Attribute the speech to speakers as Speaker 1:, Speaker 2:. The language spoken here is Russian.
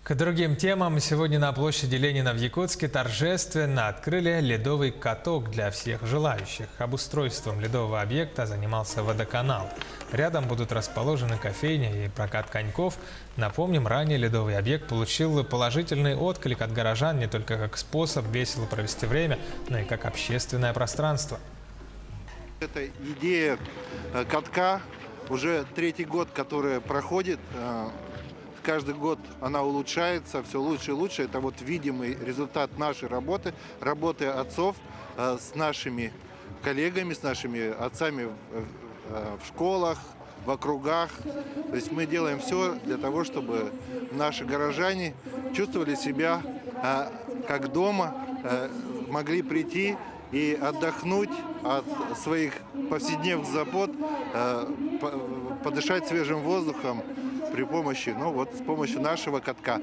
Speaker 1: К другим темам. Сегодня на площади Ленина в Якутске торжественно открыли ледовый каток для всех желающих. Обустройством ледового объекта занимался водоканал. Рядом будут расположены кофейня и прокат коньков. Напомним, ранее ледовый объект получил положительный отклик от горожан не только как способ весело провести время, но и как общественное пространство.
Speaker 2: Это идея катка уже третий год, которая проходит. Каждый год она улучшается, все лучше и лучше. Это вот видимый результат нашей работы, работы отцов с нашими коллегами, с нашими отцами в школах, в округах. То есть мы делаем все для того, чтобы наши горожане чувствовали себя как дома, могли прийти и отдохнуть от своих повседневных забот, подышать свежим воздухом с помощью нашего катка.